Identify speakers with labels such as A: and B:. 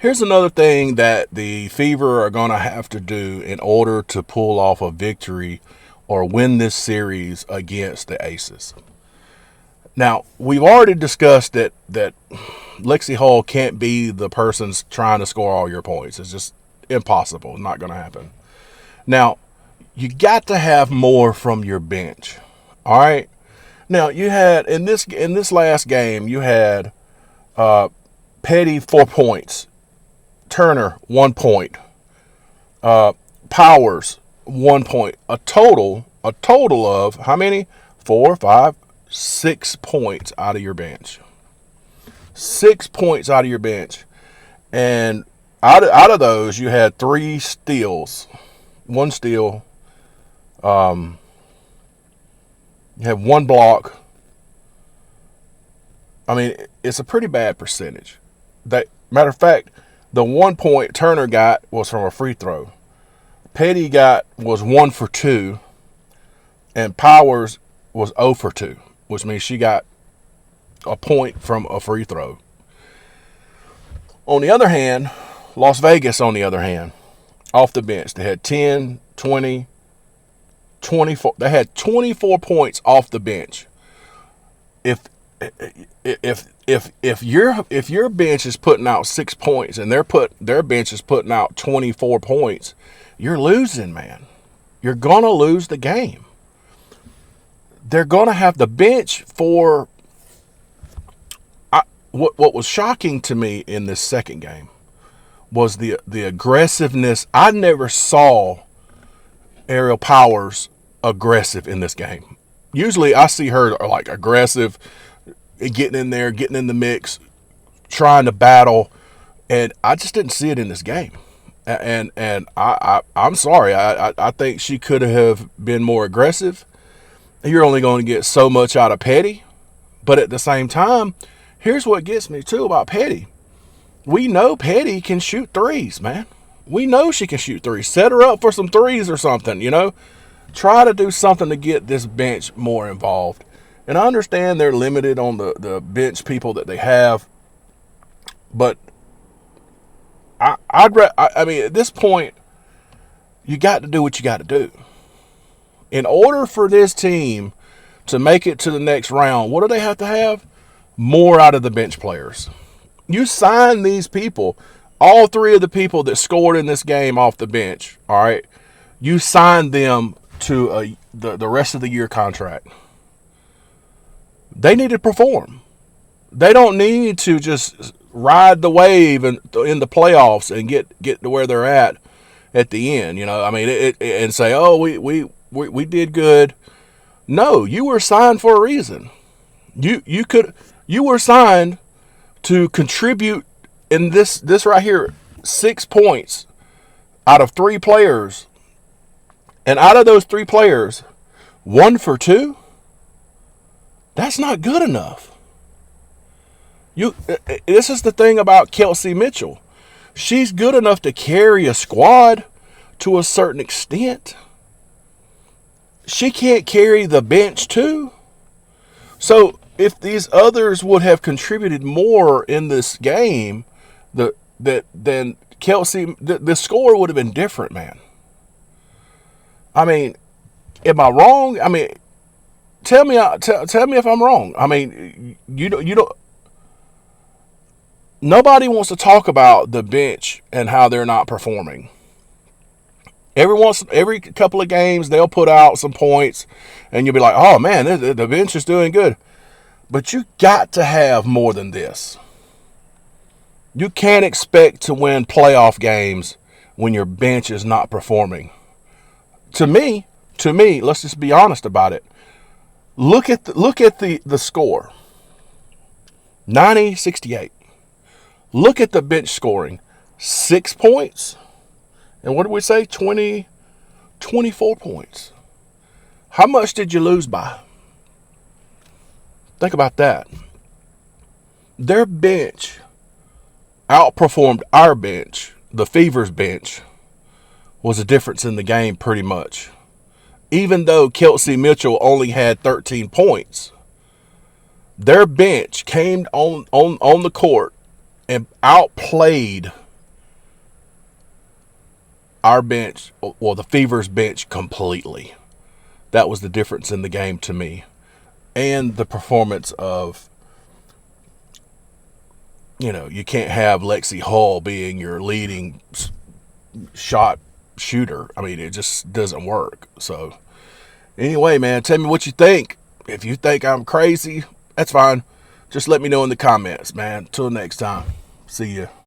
A: Here's another thing that the Fever are going to have to do in order to pull off a victory or win this series against the Aces. Now, we've already discussed that Lexi Hull can't be the person trying to score all your points. It's just impossible. Not going to happen. Now, you got to have more from your bench. All right? Now, you had, in this last game, you had Petty 4 points. Turner, 1 point. Powers, 1 point. A total of how many? 4, 5, 6 points out of your bench. 6 points out of your bench. And out of those, you had 3 steals. 1 steal. You have 1 block. I mean, it's a pretty bad percentage. Matter of fact, the 1 point Turner got was from a free throw. Petty was 1 for 2. And Powers was 0 for 2, which means she got a point from a free throw. On the other hand, Las Vegas, off the bench, they had 10, 20, 24. They had 24 points off the bench. If your bench is putting out 6 points and their bench is putting out 24 points, you're losing, man. You're gonna lose the game. They're gonna have the bench for. What was shocking to me in this second game was the aggressiveness. I never saw Aerial Powers aggressive in this game. Usually I see her like aggressive, getting in there, getting in the mix, trying to battle, and I just didn't see it in this game. And I'm sorry. I think she could have been more aggressive. You're only going to get so much out of Petty, but at the same time, here's what gets me too about Petty. We know Petty can shoot threes, man. We know she can shoot threes. Set her up for some threes or something, Try to do something to get this bench more involved. And I understand they're limited on the bench people that they have. But I mean, at this point, you got to do what you got to do. In order for this team to make it to the next round, what do they have to have? More out of the bench players. You sign these people, all 3 of the people that scored in this game off the bench, all right? You signed them to the rest of the year contract. They need to perform. They don't need to just ride the wave in the playoffs and get to where they're at the end. I mean, and say, oh, we did good. No, you were signed for a reason. You were signed to contribute in this right here, 6 points out of 3 players. And out of those 3 players, 1 for 2, that's not good enough. This is the thing about Kelsey Mitchell. She's good enough to carry a squad to a certain extent. She can't carry the bench too. So if these others would have contributed more in this game, then Kelsey, the score would have been different, man. I mean, am I wrong? I mean, tell me if I'm wrong. I mean, you don't. Nobody wants to talk about the bench and how they're not performing. Every couple of games, they'll put out some points, and you'll be like, "Oh man, the bench is doing good." But you got to have more than this. You can't expect to win playoff games when your bench is not performing. To me, let's just be honest about it. Look at the score. 90-68. Look at the bench scoring. 6 points. And what did we say? 24 points. How much did you lose by? Think about that. Their bench outperformed our bench. The Fever's bench was a difference in the game pretty much. Even though Kelsey Mitchell only had 13 points, their bench came on the court and outplayed our bench, well, the Fever's bench completely. That was the difference in the game to me. And the performance of, you can't have Lexi Hull being your leading shot shooter. I mean, it just doesn't work. So, anyway, man, tell me what you think. If you think I'm crazy, that's fine. Just let me know in the comments, man. Till next time. See ya.